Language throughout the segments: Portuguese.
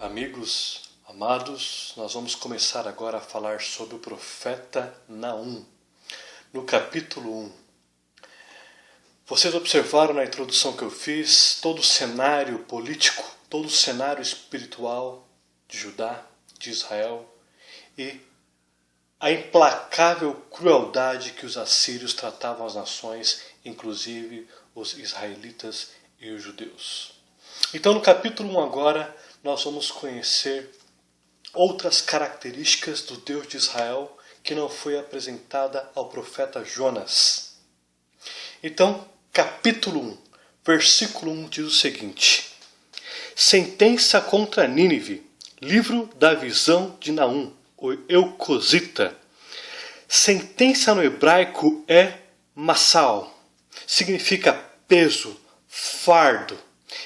Amigos amados, nós vamos começar agora a falar sobre o profeta Naum, no capítulo 1. Vocês observaram na introdução que eu fiz todo o cenário político, todo o cenário espiritual de Judá, de Israel, e a implacável crueldade que os assírios tratavam as nações, inclusive os israelitas e os judeus. Então no capítulo 1 agora, nós vamos conhecer outras características do Deus de Israel que não foi apresentada ao profeta Jonas. Então, capítulo 1, versículo 1 diz o seguinte: Sentença contra Nínive, livro da visão de Naum, o Eucosita. Sentença no hebraico é massal, significa peso, fardo.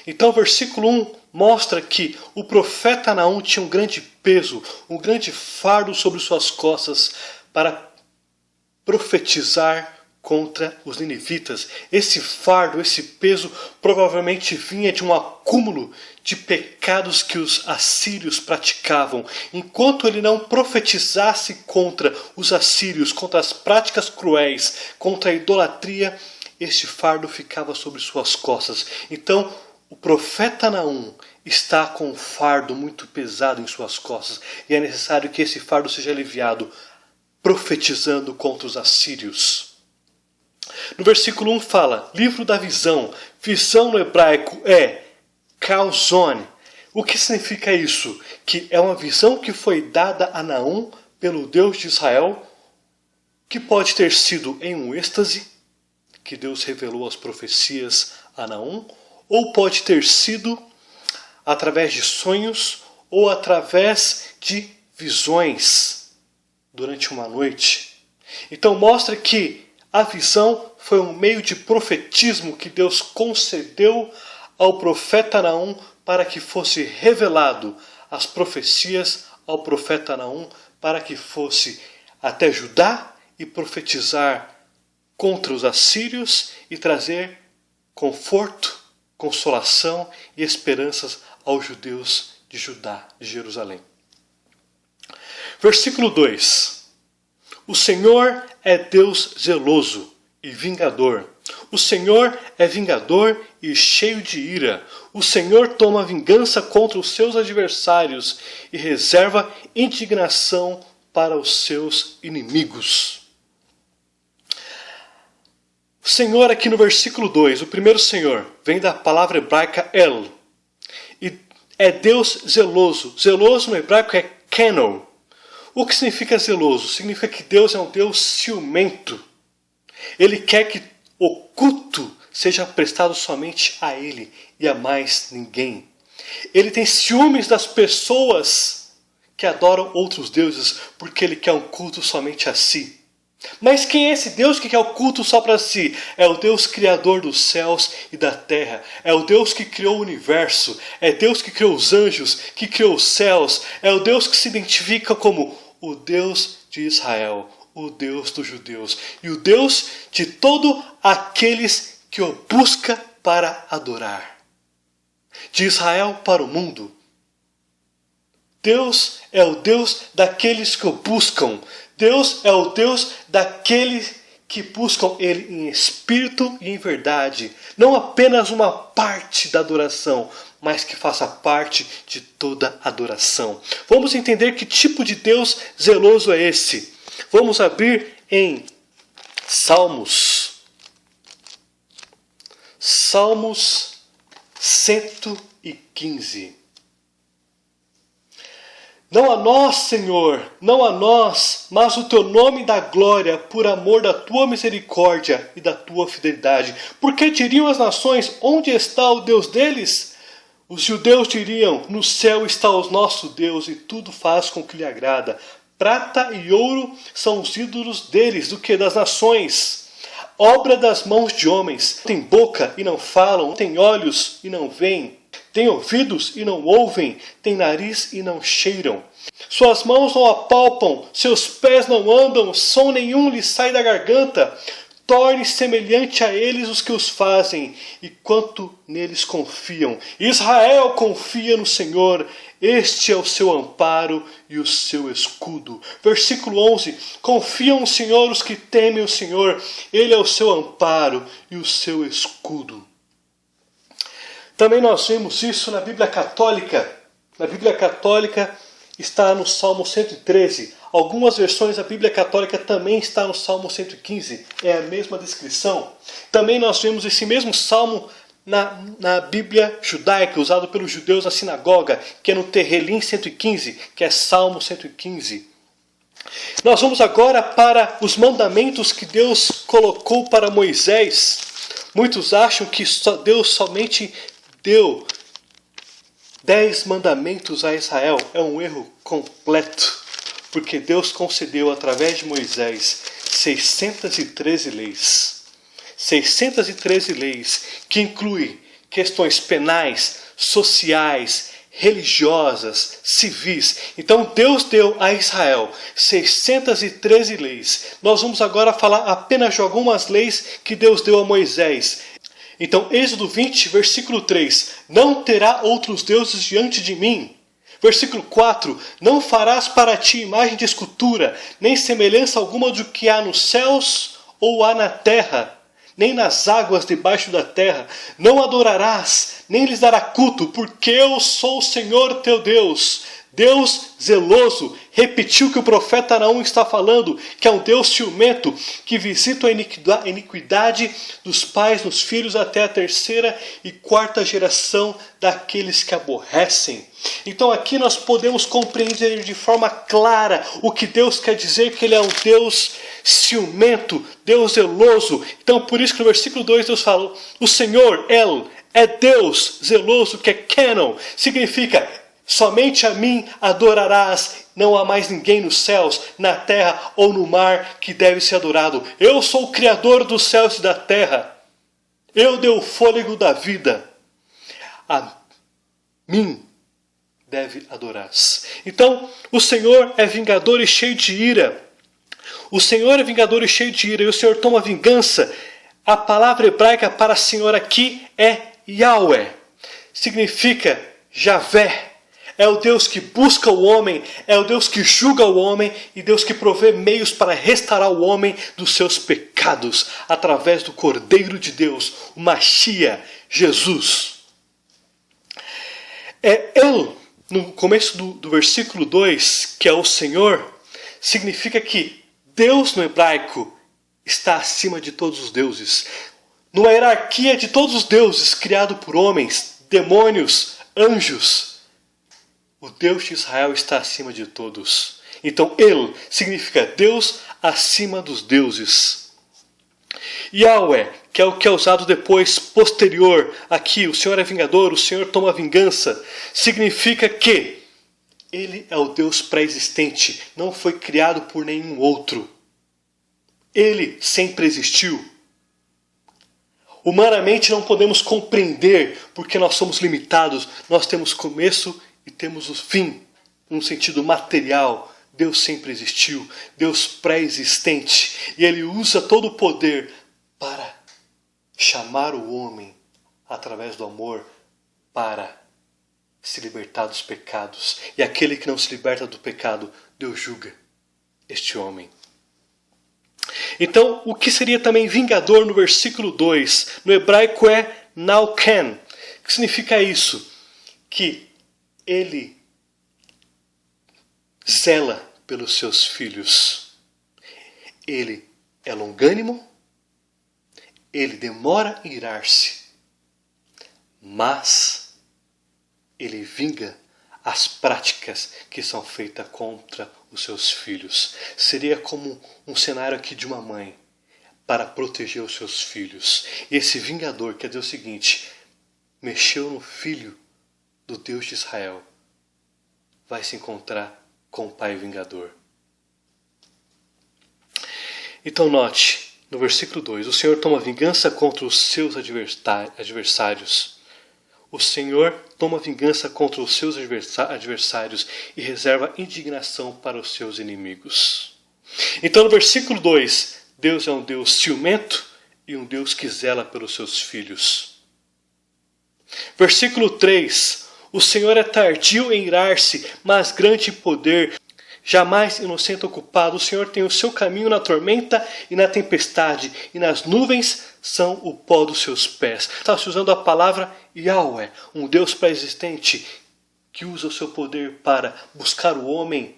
Então, versículo 1 mostra que o profeta Naum tinha um grande peso, um grande fardo sobre suas costas para profetizar contra os ninivitas. Esse fardo, esse peso, provavelmente vinha de um acúmulo de pecados que os assírios praticavam. Enquanto ele não profetizasse contra os assírios, contra as práticas cruéis, contra a idolatria, este fardo ficava sobre suas costas. Então, o profeta Naum está com um fardo muito pesado em suas costas e é necessário que esse fardo seja aliviado, profetizando contra os assírios. No versículo 1 fala, livro da visão. Visão no hebraico é Calzone. O que significa isso? Que é uma visão que foi dada a Naum pelo Deus de Israel, que pode ter sido em um êxtase, que Deus revelou as profecias a Naum, ou pode ter sido através de sonhos ou através de visões durante uma noite. Então mostra que a visão foi um meio de profetismo que Deus concedeu ao profeta Naum para que fosse revelado as profecias ao profeta Naum para que fosse até Judá e profetizar contra os assírios e trazer conforto, consolação e esperanças aos judeus de Judá, de Jerusalém. Versículo 2. O Senhor é Deus zeloso e vingador. O Senhor é vingador e cheio de ira. O Senhor toma vingança contra os seus adversários e reserva indignação para os seus inimigos. O Senhor aqui no versículo 2, o primeiro Senhor, vem da palavra hebraica El. E é Deus zeloso. Zeloso no hebraico é Keno. O que significa zeloso? Significa que Deus é um Deus ciumento. Ele quer que o culto seja prestado somente a Ele e a mais ninguém. Ele tem ciúmes das pessoas que adoram outros deuses porque Ele quer um culto somente a si. Mas quem é esse Deus que quer o culto só para si? É o Deus criador dos céus e da terra. É o Deus que criou o universo. É Deus que criou os anjos, que criou os céus. É o Deus que se identifica como o Deus de Israel, o Deus dos judeus. E o Deus de todos aqueles que o busca para adorar. De Israel para o mundo. Deus é o Deus daqueles que o buscam. Deus é o Deus daqueles que buscam Ele em espírito e em verdade. Não apenas uma parte da adoração, mas que faça parte de toda adoração. Vamos entender que tipo de Deus zeloso é esse. Vamos abrir em Salmos. Salmos 115. Não a nós, Senhor, não a nós, mas o teu nome dá glória por amor da tua misericórdia e da tua fidelidade. Porque diriam as nações, onde está o Deus deles? Os judeus diriam, no céu está o nosso Deus e tudo faz com que lhe agrada. Prata e ouro são os ídolos deles, do que das nações. Obra das mãos de homens. Tem boca e não falam, tem olhos e não veem. Tem ouvidos e não ouvem, tem nariz e não cheiram. Suas mãos não apalpam, seus pés não andam, som nenhum lhes sai da garganta. torne semelhante a eles os que os fazem, e quanto neles confiam. Israel confia no Senhor, este é o seu amparo e o seu escudo. Versículo 11, confiam no Senhor os que temem o Senhor, Ele é o seu amparo e o seu escudo. Também nós vemos isso na Bíblia Católica. Na Bíblia Católica está no Salmo 113. Algumas versões da Bíblia Católica também está no Salmo 115. É a mesma descrição. Também nós vemos esse mesmo Salmo na Bíblia judaica, usado pelos judeus na sinagoga, que é no Terrelim 115, que é Salmo 115. Nós vamos agora para os mandamentos que Deus colocou para Moisés. Muitos acham que Deus somente deu 10 mandamentos a Israel. É um erro completo. Porque Deus concedeu através de Moisés 613 leis. 613 leis que incluem questões penais, sociais, religiosas, civis. Então Deus deu a Israel 613 leis. Nós vamos agora falar apenas de algumas leis que Deus deu a Moisés. Então Êxodo 20, versículo 3. Não terá outros deuses diante de mim. Versículo 4, não farás para ti imagem de escultura, nem semelhança alguma do que há nos céus ou há na terra, nem nas águas debaixo da terra. Não adorarás, nem lhes dará culto, porque eu sou o Senhor teu Deus. Deus zeloso, repetiu que o profeta Naum está falando, que é um Deus ciumento, que visita a iniquidade dos pais nos filhos até a 3ª e 4ª geração daqueles que aborrecem. Então aqui nós podemos compreender de forma clara o que Deus quer dizer, que Ele é um Deus ciumento, Deus zeloso. Então por isso que no versículo 2 Deus fala, o Senhor, El, é Deus zeloso, que é Canon, significa somente a mim adorarás, não há mais ninguém nos céus, na terra ou no mar que deve ser adorado. Eu sou o Criador dos céus e da terra. Eu dei o fôlego da vida. A mim deve adorarás. Então, o Senhor é vingador e cheio de ira. O Senhor é vingador e cheio de ira, e o Senhor toma vingança. A palavra hebraica para Senhor aqui é Yahweh. Significa Javé. É o Deus que busca o homem, é o Deus que julga o homem e Deus que provê meios para restaurar o homem dos seus pecados através do Cordeiro de Deus, o Mashiach, Jesus. Ele, no começo do versículo 2, que é o Senhor, significa que Deus no hebraico está acima de todos os deuses. Numa hierarquia de todos os deuses criado por homens, demônios, anjos, o Deus de Israel está acima de todos. Então, Ele significa Deus acima dos deuses. Yahweh, que é o que é usado depois, posterior, aqui, o Senhor é vingador, o Senhor toma vingança, significa que Ele é o Deus pré-existente, não foi criado por nenhum outro. Ele sempre existiu. Humanamente não podemos compreender, porque nós somos limitados, nós temos começo e temos o fim, num sentido material. Deus sempre existiu, Deus pré-existente, e Ele usa todo o poder para chamar o homem, através do amor, para se libertar dos pecados. E aquele que não se liberta do pecado, Deus julga este homem. Então, o que seria também vingador no versículo 2? No hebraico é Nauken. O que significa isso? Que Ele zela pelos seus filhos. Ele é longânimo, Ele demora em irar-se, mas Ele vinga as práticas que são feitas contra os seus filhos. Seria como um cenário aqui de uma mãe para proteger os seus filhos. E esse vingador quer dizer o seguinte: mexeu no filho do Deus de Israel, vai se encontrar com o Pai vingador. Então note, no versículo 2, o Senhor toma vingança contra os seus adversários. O Senhor toma vingança contra os seus adversários e reserva indignação para os seus inimigos. Então no versículo 2, Deus é um Deus ciumento e um Deus que zela pelos seus filhos. Versículo 3. O Senhor é tardio em irar-se, mas grande em poder, jamais inocente ou culpado. O Senhor tem o seu caminho na tormenta e na tempestade, e nas nuvens são o pó dos seus pés. Está se usando a palavra Yahweh, um Deus pré-existente, que usa o seu poder para buscar o homem,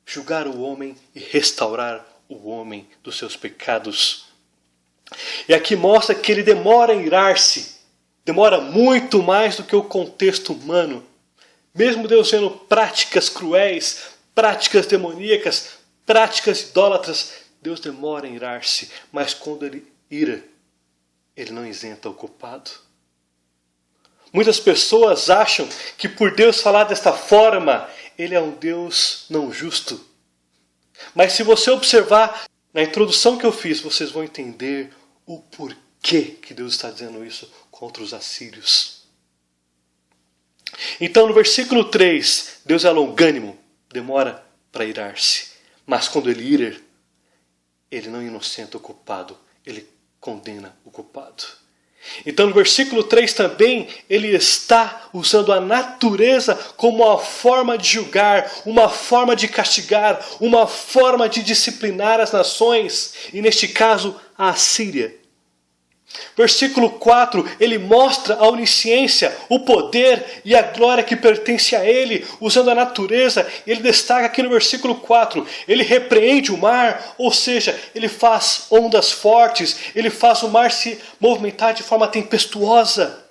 julgar o homem e restaurar o homem dos seus pecados. E aqui mostra que ele demora em irar-se, demora muito mais do que o contexto humano. Mesmo Deus vendo práticas cruéis, práticas demoníacas, práticas idólatras, Deus demora em irar-se, mas quando ele ira, ele não isenta o culpado. Muitas pessoas acham que por Deus falar desta forma, ele é um Deus não justo. Mas se você observar na introdução que eu fiz, vocês vão entender o porquê que Deus está dizendo isso contra os assírios. Então no versículo 3, Deus é longânimo, demora para irar-se. Mas quando ele ira, ele não inocenta o culpado, ele condena o culpado. Então no versículo 3 também, ele está usando a natureza como uma forma de julgar, uma forma de castigar, uma forma de disciplinar as nações, e neste caso a Assíria. Versículo 4, ele mostra a onisciência, o poder e a glória que pertence a ele, usando a natureza. Ele destaca aqui no versículo 4, ele repreende o mar, ou seja, ele faz ondas fortes, ele faz o mar se movimentar de forma tempestuosa,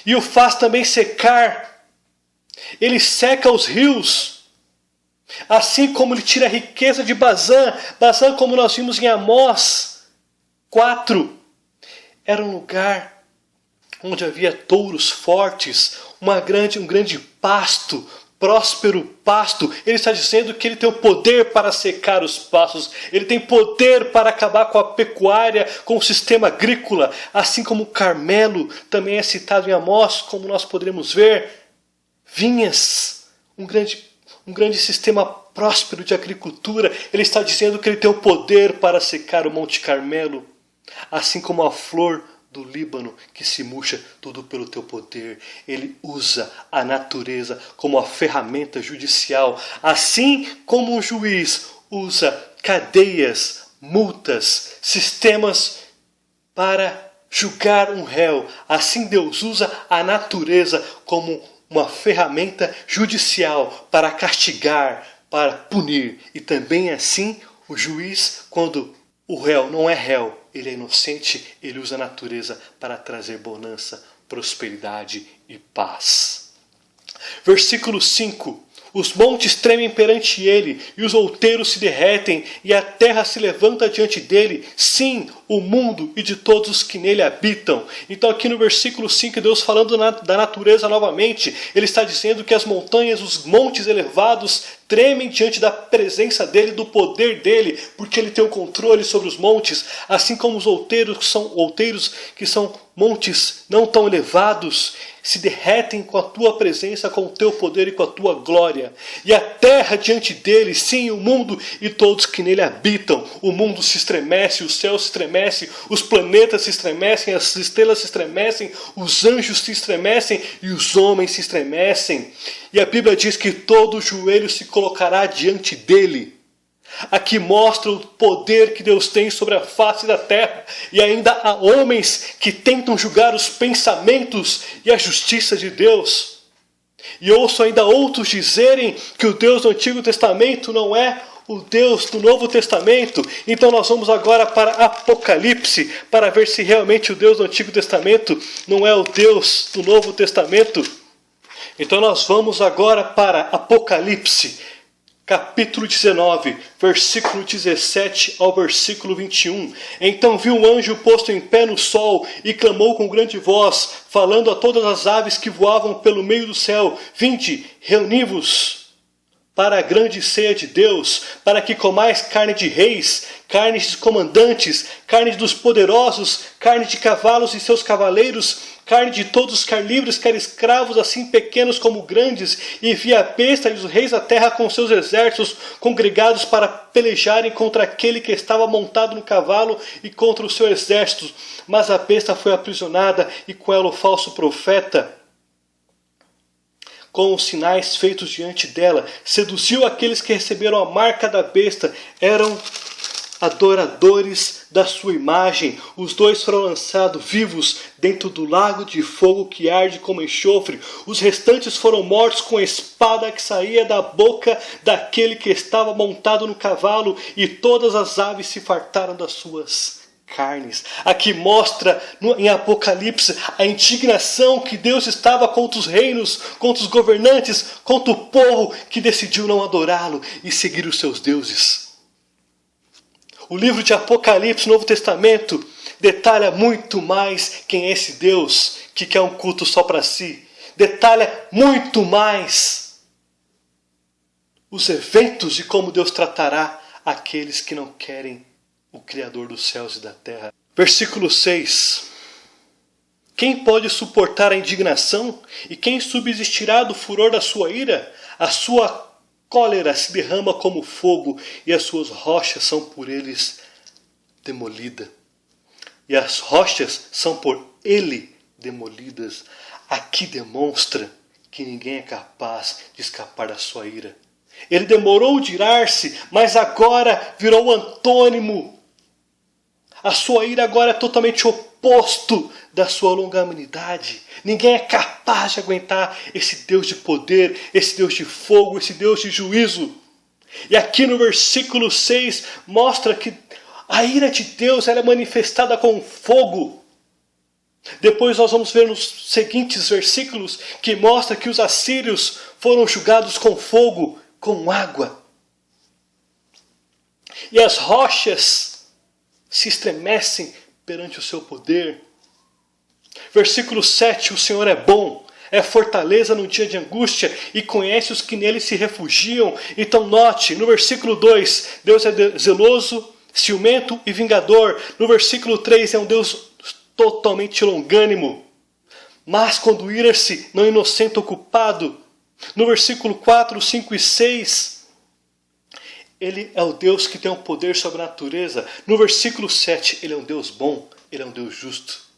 e o faz também secar. Ele seca os rios, assim como ele tira a riqueza de Bazã, como nós vimos em Amós 4, era um lugar onde havia touros fortes, um grande pasto, próspero pasto. Ele está dizendo que ele tem o poder para secar os pastos, ele tem poder para acabar com a pecuária, com o sistema agrícola, assim como o Carmelo também é citado em Amós, como nós poderemos ver. Vinhas, um grande sistema próspero de agricultura. Ele está dizendo que ele tem o poder para secar o Monte Carmelo, assim como a flor do Líbano que se murcha, tudo pelo teu poder. Ele usa a natureza como a ferramenta judicial, assim como um juiz usa cadeias, multas, sistemas para julgar um réu. Assim Deus usa a natureza como uma ferramenta judicial para castigar, para punir. E também assim o juiz, quando o réu não é réu, ele é inocente, ele usa a natureza para trazer bonança, prosperidade e paz. Versículo 5. Os montes tremem perante ele, e os outeiros se derretem, e a terra se levanta diante dele, sim, o mundo e de todos os que nele habitam. Então aqui no versículo 5, Deus falando da natureza novamente, ele está dizendo que as montanhas, os montes elevados, tremem diante da presença dele, do poder dele, porque ele tem o controle sobre os montes, assim como os outeiros que são montes não tão elevados, se derretem com a tua presença, com o teu poder e com a tua glória. E a terra diante dele, sim, o mundo e todos que nele habitam. O mundo se estremece, o céu se estremece, os planetas se estremecem, as estrelas se estremecem, os anjos se estremecem e os homens se estremecem. E a Bíblia diz que todo joelho se colocará diante dele. Aqui mostra o poder que Deus tem sobre a face da terra, e ainda há homens que tentam julgar os pensamentos e a justiça de Deus. E ouço ainda outros dizerem que o Deus do Antigo Testamento não é o Deus do Novo Testamento. Então nós vamos agora para Apocalipse, para ver se realmente o Deus do Antigo Testamento não é o Deus do Novo Testamento. Então nós vamos agora para Apocalipse, capítulo 19, versículo 17 ao versículo 21. Então viu um anjo posto em pé no sol e clamou com grande voz, falando a todas as aves que voavam pelo meio do céu: Vinde, reuni-vos para a grande ceia de Deus, para que comais carne de reis, carne de comandantes, carne dos poderosos, carne de cavalos e seus cavaleiros, carne de todos, quer livres, quer escravos, assim pequenos como grandes, e vi a besta e os reis da terra com seus exércitos congregados para pelejarem contra aquele que estava montado no cavalo e contra o seu exército. Mas a besta foi aprisionada, e com ela o falso profeta, com os sinais feitos diante dela, seduziu aqueles que receberam a marca da besta, eram adoradores da sua imagem. Os dois foram lançados vivos dentro do lago de fogo que arde como enxofre. Os restantes foram mortos com a espada que saía da boca daquele que estava montado no cavalo, e todas as aves se fartaram das suas carnes. Aqui mostra em Apocalipse a indignação que Deus estava contra os reinos, contra os governantes, contra o povo que decidiu não adorá-lo e seguir os seus deuses. O livro de Apocalipse, Novo Testamento, detalha muito mais quem é esse Deus que quer um culto só para si. Detalha muito mais os eventos e como Deus tratará aqueles que não querem o Criador dos céus e da terra. Versículo 6. Quem pode suportar a indignação? E quem subsistirá do furor da sua ira? A sua cólera se derrama como fogo, e as suas rochas são por eles demolidas. E as rochas são por ele demolidas. Aqui demonstra que ninguém é capaz de escapar da sua ira. Ele demorou de irar-se, mas agora virou antônimo. A sua ira agora é totalmente oposto da sua longanimidade. Ninguém é capaz de aguentar esse Deus de poder, esse Deus de fogo, esse Deus de juízo. E aqui no versículo 6 mostra que a ira de Deus ela é manifestada com fogo. Depois nós vamos ver nos seguintes versículos que mostra que os assírios foram julgados com fogo, com água. E as rochas se estremecem perante o seu poder. Versículo 7, o Senhor é bom, é fortaleza no dia de angústia e conhece os que nele se refugiam. Então note, no versículo 2, Deus é zeloso, ciumento e vingador. No versículo 3, é um Deus totalmente longânimo, mas quando ira-se, não inocente o culpado. No versículo 4, 5 e 6, ele é o Deus que tem um poder sobre a natureza. No versículo 7, ele é um Deus bom, ele é um Deus justo.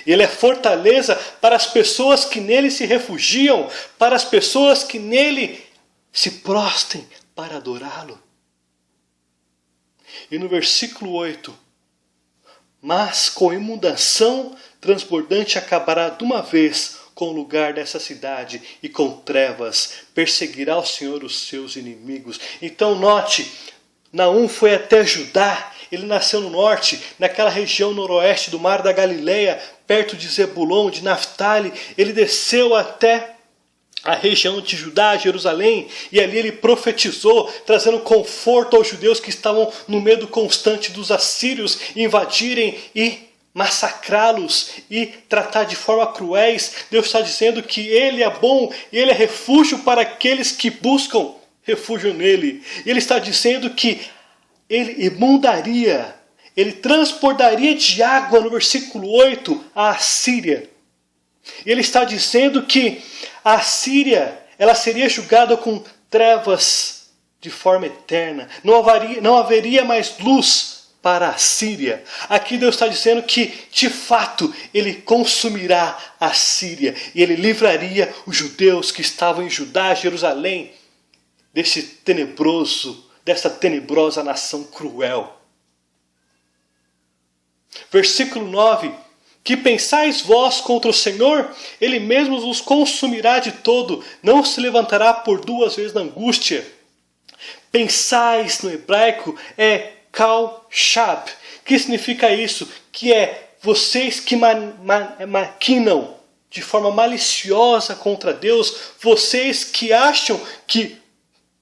Ele é fortaleza para as pessoas que nele se refugiam, para as pessoas que nele se prostem para adorá-lo. E no versículo 8, mas com inundação transbordante acabará de uma vez com o lugar dessa cidade, e com trevas perseguirá o Senhor os seus inimigos. Então note, Naum foi até Judá, ele nasceu no norte, naquela região noroeste do mar da Galileia, perto de Zebulon, de Naftali. Ele desceu até a região de Judá, Jerusalém, e ali ele profetizou, trazendo conforto aos judeus que estavam no medo constante dos assírios invadirem e massacrá-los e tratar de forma cruéis. Deus está dizendo que ele é bom e ele é refúgio para aqueles que buscam refúgio nele. Ele está dizendo que ele inundaria, ele transportaria de água, no versículo 8, a Assíria. Ele está dizendo que a Assíria ela seria julgada com trevas de forma eterna. Não haveria mais luz para a Síria. Aqui Deus está dizendo que, de fato, ele consumirá a Síria. E ele livraria os judeus que estavam em Judá, Jerusalém, dessa tenebrosa nação cruel. Versículo 9. Que pensais vós contra o Senhor? Ele mesmo vos consumirá de todo. Não se levantará por duas vezes na angústia. Pensais, no hebraico, é Kal Shab. Que significa isso? Que é vocês que maquinam de forma maliciosa contra Deus. Vocês que acham que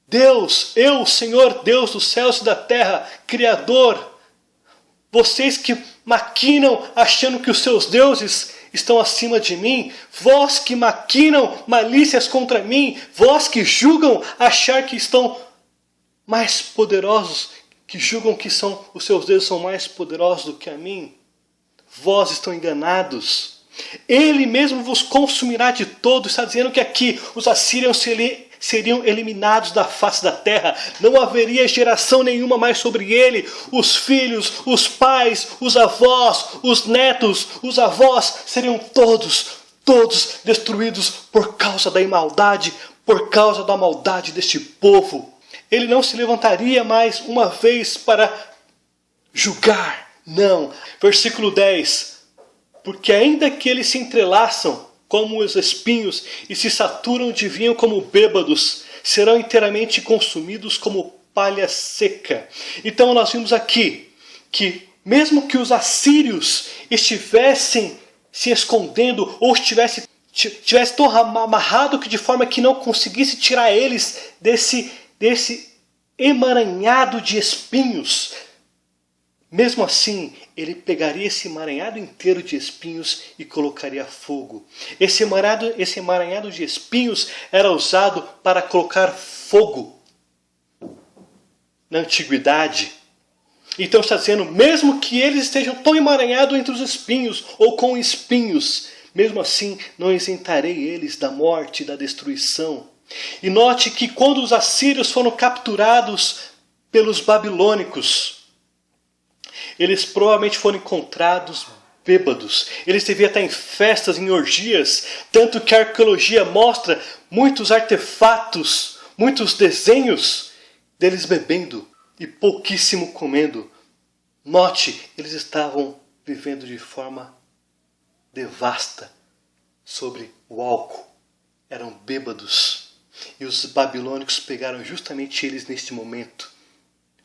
Deus, eu, Senhor, Deus dos céus e da terra, Criador. Vocês que maquinam achando que os seus deuses estão acima de mim. Vós que maquinam malícias contra mim. Vós que julgam achar que estão mais poderosos, que julgam que os seus deuses são mais poderosos do que a mim. Vós estão enganados. Ele mesmo vos consumirá de todo. Está dizendo que aqui os assírios seriam eliminados da face da terra. Não haveria geração nenhuma mais sobre ele. Os filhos, os pais, os avós, os netos, os avós seriam todos destruídos por causa da maldade, por causa da maldade deste povo. Ele não se levantaria mais uma vez para julgar. Não. Versículo 10. Porque ainda que eles se entrelaçam como os espinhos e se saturam de vinho como bêbados, serão inteiramente consumidos como palha seca. Então nós vimos aqui que mesmo que os assírios estivessem se escondendo ou estivesse tão amarrado que de forma que não conseguisse tirar eles desse emaranhado de espinhos, mesmo assim, ele pegaria esse emaranhado inteiro de espinhos e colocaria fogo. Esse emaranhado de espinhos era usado para colocar fogo na antiguidade. Então está dizendo, mesmo que eles estejam tão emaranhados entre os espinhos ou com espinhos, mesmo assim não isentarei eles da morte e da destruição. E note que quando os assírios foram capturados pelos babilônicos, eles provavelmente foram encontrados bêbados. Eles deviam estar em festas, em orgias. Tanto que a arqueologia mostra muitos artefatos, muitos desenhos deles bebendo e pouquíssimo comendo. Note, eles estavam vivendo de forma devasta sobre o álcool. Eram bêbados. E os babilônicos pegaram justamente eles neste momento,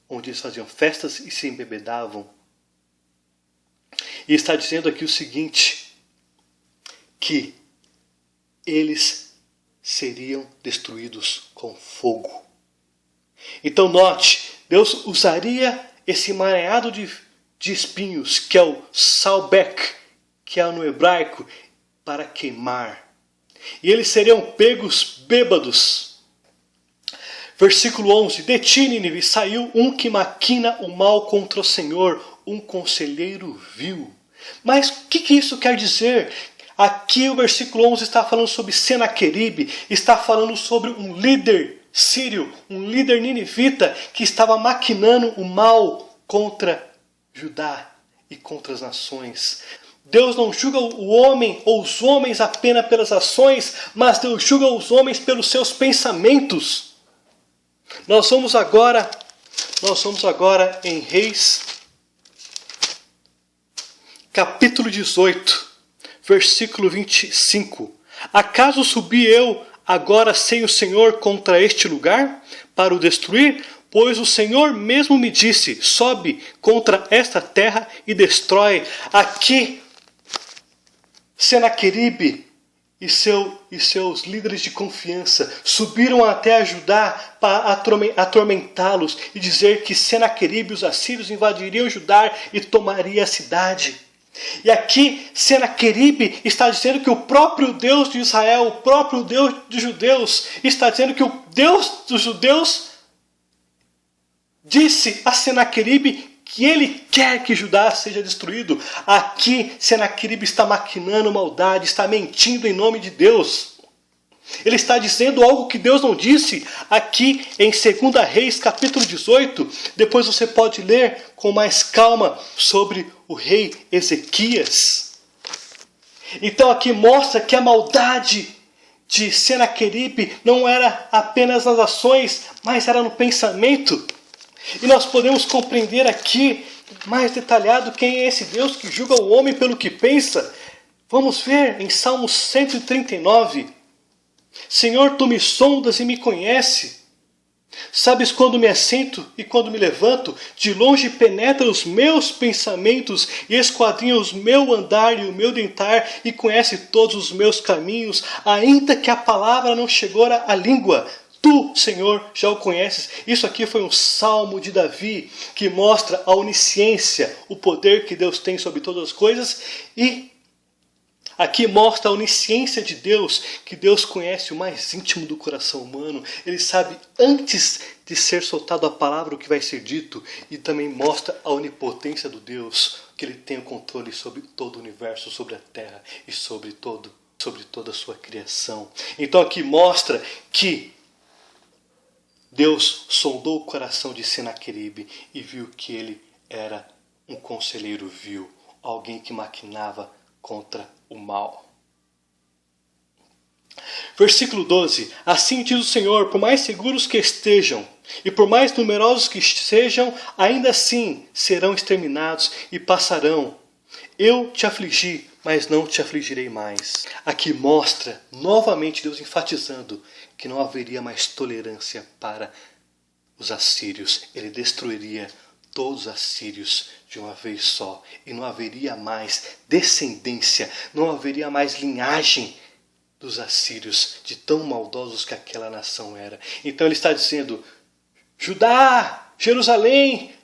onde eles faziam festas e se embebedavam. E está dizendo aqui o seguinte, que eles seriam destruídos com fogo. Então note, Deus usaria esse emaranhado de espinhos, que é o salbek, que é no hebraico, para queimar. E eles seriam pegos bêbados. Versículo 11. De ti, Nínive, saiu um que maquina o mal contra o Senhor, um conselheiro vil. Mas o que isso quer dizer? Aqui o versículo 11 está falando sobre Senaqueribe, está falando sobre um líder sírio, um líder ninivita que estava maquinando o mal contra Judá e contra as nações. Deus não julga o homem ou os homens apenas pelas ações, mas Deus julga os homens pelos seus pensamentos. Nós vamos agora em Reis, capítulo 18, versículo 25. Acaso subi eu agora sem o Senhor contra este lugar, para o destruir? Pois o Senhor mesmo me disse, sobe contra esta terra e destrói. Aqui, Senaqueribe e seus líderes de confiança subiram até Judá para atormentá-los e dizer que Senaqueribe e os assírios invadiriam Judá e tomariam a cidade. E aqui Senaqueribe está dizendo que o próprio Deus de Israel, o próprio Deus dos judeus, está dizendo que o Deus dos judeus disse a Senaqueribe que ele quer que Judá seja destruído. Aqui Senaqueribe está maquinando maldade, está mentindo em nome de Deus. Ele está dizendo algo que Deus não disse. Aqui em 2 Reis, capítulo 18, depois você pode ler com mais calma sobre o rei Ezequias. Então aqui mostra que a maldade de Senaqueribe não era apenas nas ações, mas era no pensamento. E nós podemos compreender aqui mais detalhado quem é esse Deus que julga o homem pelo que pensa. Vamos ver em Salmo 139. Senhor, tu me sondas e me conheces. Sabes quando me assento e quando me levanto, de longe penetra os meus pensamentos e esquadrinha o meu andar e o meu dentar e conhece todos os meus caminhos, ainda que a palavra não chegou à língua. Tu, Senhor, já o conheces. Isso aqui foi um salmo de Davi que mostra a onisciência, o poder que Deus tem sobre todas as coisas. E aqui mostra a onisciência de Deus, que Deus conhece o mais íntimo do coração humano. Ele sabe antes de ser soltado a palavra, o que vai ser dito, e também mostra a onipotência do Deus, que Ele tem o controle sobre todo o universo, sobre a terra e sobre toda a sua criação. Então aqui mostra que Deus sondou o coração de Senaqueribe e viu que ele era um conselheiro vil, alguém que maquinava contra o mal. Versículo 12. Assim diz o Senhor, por mais seguros que estejam, e por mais numerosos que sejam, ainda assim serão exterminados e passarão. Eu te afligi, mas não te afligirei mais. Aqui mostra novamente Deus enfatizando que não haveria mais tolerância para os assírios. Ele destruiria todos os assírios de uma vez só. E não haveria mais descendência, não haveria mais linhagem dos assírios, de tão maldosos que aquela nação era. Então ele está dizendo, Judá, Jerusalém,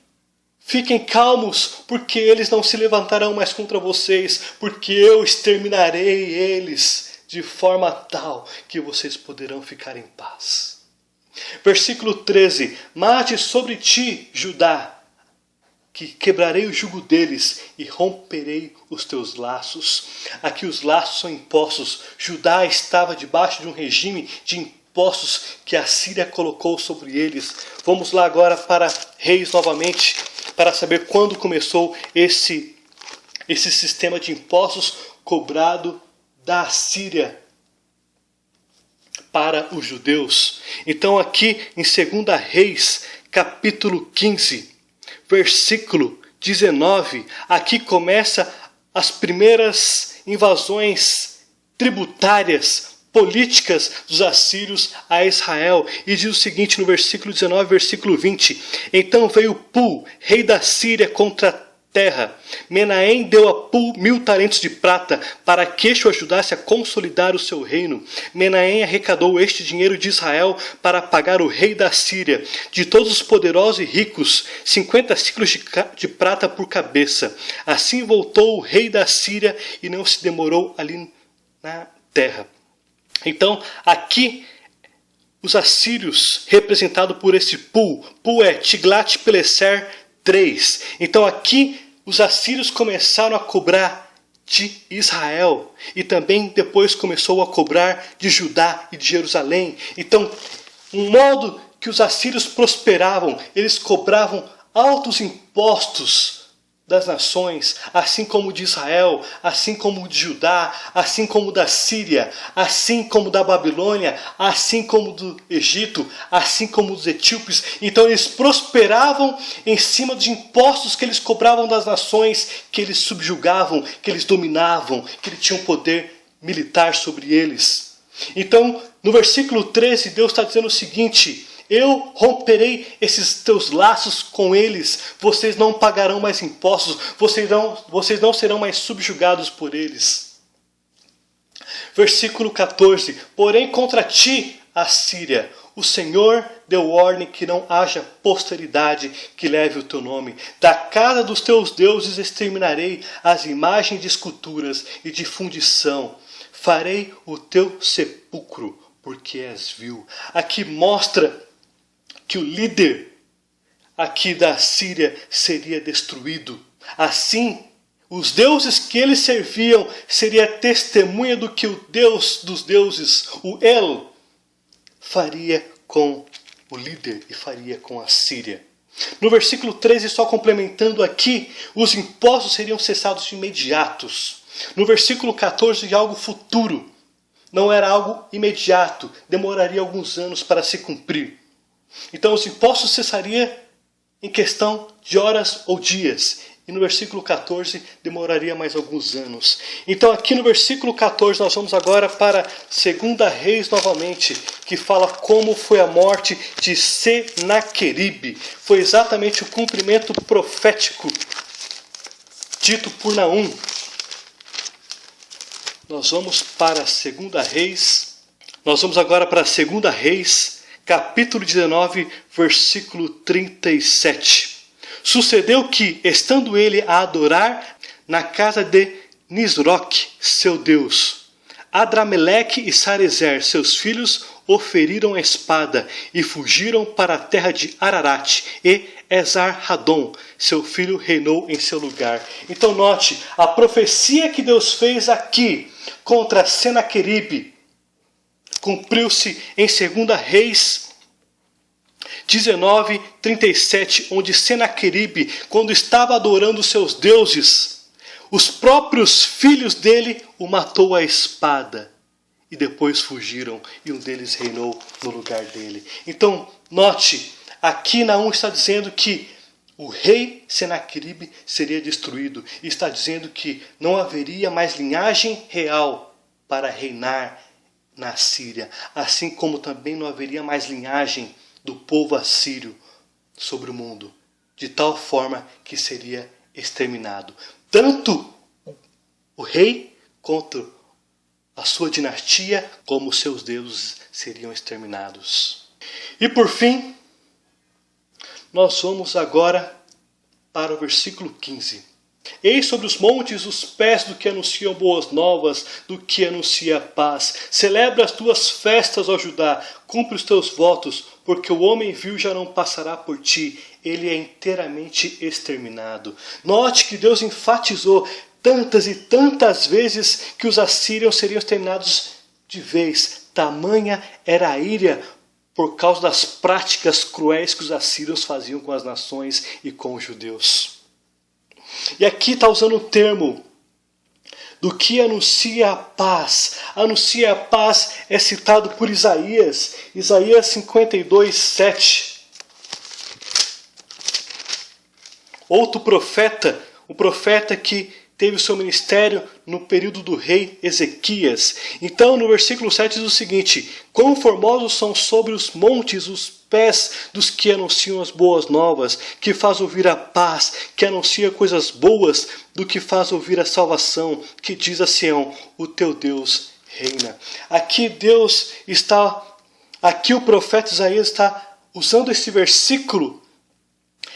fiquem calmos, porque eles não se levantarão mais contra vocês, porque eu exterminarei eles de forma tal que vocês poderão ficar em paz. Versículo 13. Mas sobre ti, Judá, que quebrarei o jugo deles e romperei os teus laços. Aqui os laços são impostos. Judá estava debaixo de um regime de impostos que a Síria colocou sobre eles. Vamos lá agora para Reis novamente, para saber quando começou esse sistema de impostos cobrado da Síria para os judeus. Então aqui em 2 Reis, capítulo 15, versículo 19, aqui começa as primeiras invasões tributárias, políticas dos assírios a Israel. E diz o seguinte no versículo 19, versículo 20. Então veio Pul, rei da Síria, contra a terra. Menahem deu a Pul 1000 talentos de prata, para que este o ajudasse a consolidar o seu reino. Menahem arrecadou este dinheiro de Israel para pagar o rei da Síria, de todos os poderosos e ricos, 50 ciclos de prata por cabeça. Assim voltou o rei da Síria e não se demorou ali na terra. Então, aqui, os assírios, representados por esse Pul é Tiglat-Pileser III. Então, aqui, os assírios começaram a cobrar de Israel. E também depois começou a cobrar de Judá e de Jerusalém. Então, um modo que os assírios prosperavam, eles cobravam altos impostos das nações, assim como de Israel, assim como de Judá, assim como da Síria, assim como da Babilônia, assim como do Egito, assim como dos etíopes. Então eles prosperavam em cima dos impostos que eles cobravam das nações, que eles subjugavam, que eles dominavam, que eles tinham poder militar sobre eles. Então, no versículo 13, Deus está dizendo o seguinte: eu romperei esses teus laços com eles, vocês não pagarão mais impostos, vocês não serão mais subjugados por eles. Versículo 14. Porém contra ti, Assíria, o Senhor deu ordem que não haja posteridade que leve o teu nome. Da casa dos teus deuses exterminarei as imagens de esculturas e de fundição. Farei o teu sepulcro, porque és vil. Aqui mostra que o líder aqui da Síria seria destruído. Assim, os deuses que eles serviam seria testemunha do que o Deus dos deuses, o El, faria com o líder e faria com a Síria. No versículo 13, só complementando aqui, os impostos seriam cessados de imediatos. No versículo 14, algo futuro. Não era algo imediato, demoraria alguns anos para se cumprir. Então os impostos cessariam em questão de horas ou dias. E no versículo 14 demoraria mais alguns anos. Então aqui no versículo 14 nós vamos agora para 2 Reis novamente, que fala como foi a morte de Senaqueribe. Foi exatamente o cumprimento profético dito por Naum. Nós vamos para 2 Reis. Nós vamos agora para 2 Reis, capítulo 19, versículo 37. Sucedeu que, estando ele a adorar na casa de Nisroque, seu Deus, Adrameleque e Sarezer, seus filhos, o feriram a espada e fugiram para a terra de Ararat, e Esar-Hadon, seu filho, reinou em seu lugar. Então note, a profecia que Deus fez aqui contra Senaqueribe cumpriu-se em 2 Reis 19:37, onde Senaqueribe, quando estava adorando seus deuses, os próprios filhos dele o matou à espada. E depois fugiram, e um deles reinou no lugar dele. Então, note, aqui Naum está dizendo que o rei Senaqueribe seria destruído. E está dizendo que não haveria mais linhagem real para reinar na Síria. Assim como também não haveria mais linhagem do povo assírio sobre o mundo. De tal forma que seria exterminado. Tanto o rei quanto a sua dinastia, como os seus deuses, seriam exterminados. E por fim, nós vamos agora para o versículo 15. Eis sobre os montes os pés do que anunciam boas novas, do que anuncia paz. Celebra as tuas festas, ó Judá, cumpre os teus votos, porque o homem vil já não passará por ti, ele é inteiramente exterminado. Note que Deus enfatizou tantas e tantas vezes que os assírios seriam exterminados de vez. Tamanha era a ira por causa das práticas cruéis que os assírios faziam com as nações e com os judeus. E aqui está usando o termo do que anuncia a paz. Anuncia a paz é citado por Isaías. Isaías 52:7. Outro profeta, o profeta que teve o seu ministério no período do rei Ezequias. Então, no versículo 7 diz o seguinte: quão formosos são sobre os montes os pés dos que anunciam as boas novas, que faz ouvir a paz, que anuncia coisas boas, do que faz ouvir a salvação, que diz a Sião, o teu Deus reina. Aqui o profeta Isaías está usando esse versículo.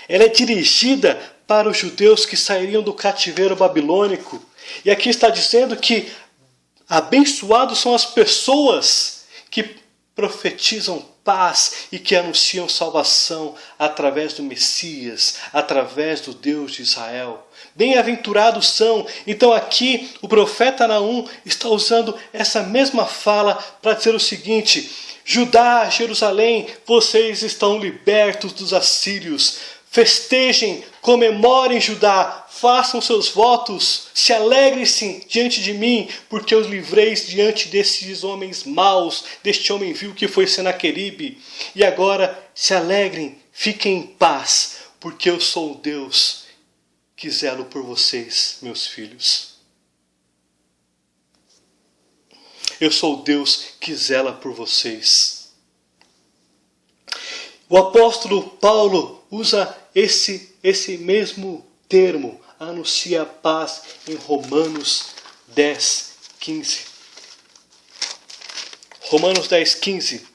Ela é dirigida para os judeus que sairiam do cativeiro babilônico. E aqui está dizendo que abençoados são as pessoas que profetizam paz e que anunciam salvação através do Messias, através do Deus de Israel. Bem-aventurados são. Então aqui o profeta Naum está usando essa mesma fala para dizer o seguinte: Judá, Jerusalém, vocês estão libertos dos assírios. Festejem, comemorem, Judá, façam seus votos, se alegrem-se diante de mim, porque eu os livrei diante desses homens maus, deste homem vil que foi Senaqueribe. E agora se alegrem, fiquem em paz, porque eu sou o Deus que zelo por vocês, meus filhos. Eu sou o Deus que zela por vocês. O apóstolo Paulo usa esse mesmo termo, anuncia a paz, em Romanos 10:15. Romanos 10:15.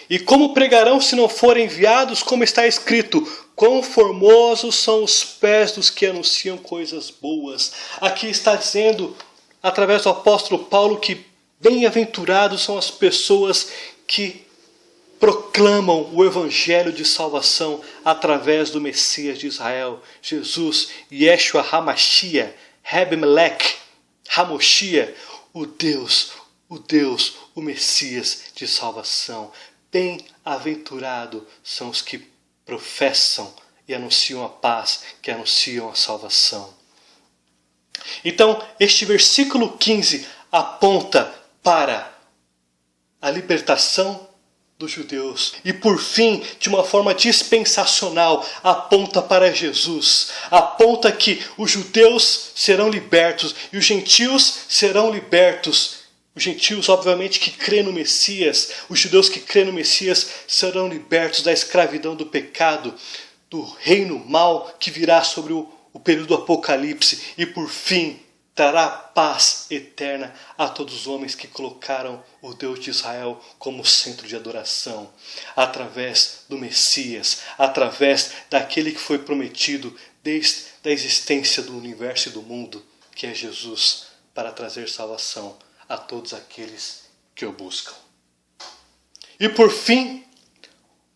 E como pregarão se não forem enviados, como está escrito: quão formosos são os pés dos que anunciam coisas boas. Aqui está dizendo, através do apóstolo Paulo, que bem-aventurados são as pessoas que proclamam o evangelho de salvação através do Messias de Israel, Jesus, Yeshua HaMashiach, Reb-Melech, Hamoshia, o Deus, o Messias de salvação. Bem-aventurado são os que professam e anunciam a paz, que anunciam a salvação. Então, este versículo 15 aponta para a libertação dos judeus. E por fim, de uma forma dispensacional, aponta para Jesus. Aponta que os judeus serão libertos e os gentios serão libertos. Os gentios, obviamente, que crêem no Messias, os judeus que crêem no Messias serão libertos da escravidão do pecado, do reino mau que virá sobre o período do Apocalipse. E por fim, trará paz eterna a todos os homens que colocaram o Deus de Israel como centro de adoração, através do Messias, através daquele que foi prometido desde a existência do universo e do mundo, que é Jesus, para trazer salvação a todos aqueles que o buscam. E por fim,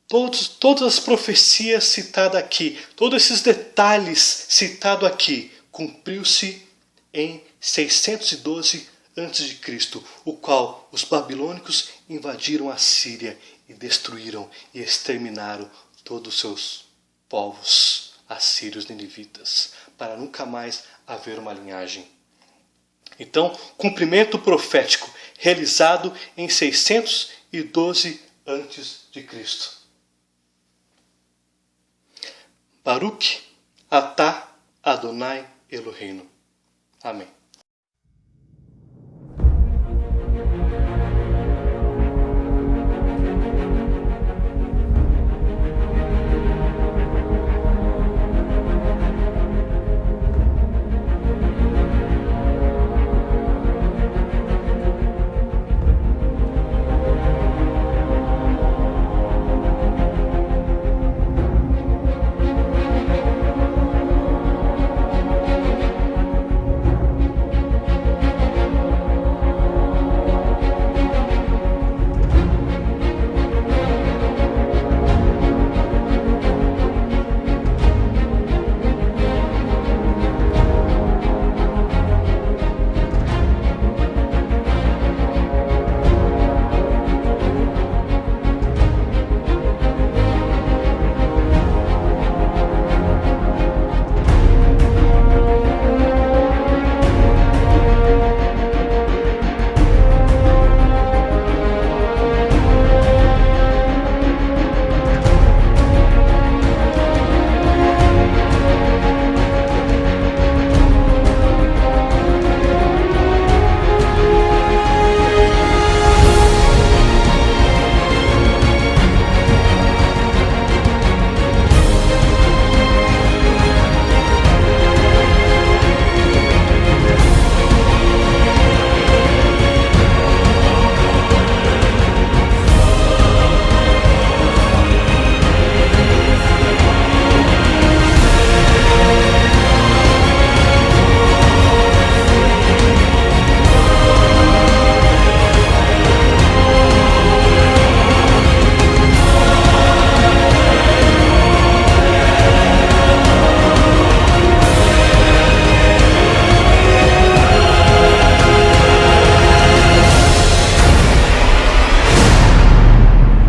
todas as profecias citadas aqui, todos esses detalhes citados aqui, cumpriu-se em 612 a.C., o qual os babilônicos invadiram a Síria e destruíram e exterminaram todos os seus povos assírios ninivitas, para nunca mais haver uma linhagem. Então, cumprimento profético realizado em 612 a.C. Baruch atah Adonai Eloheinu. Amém.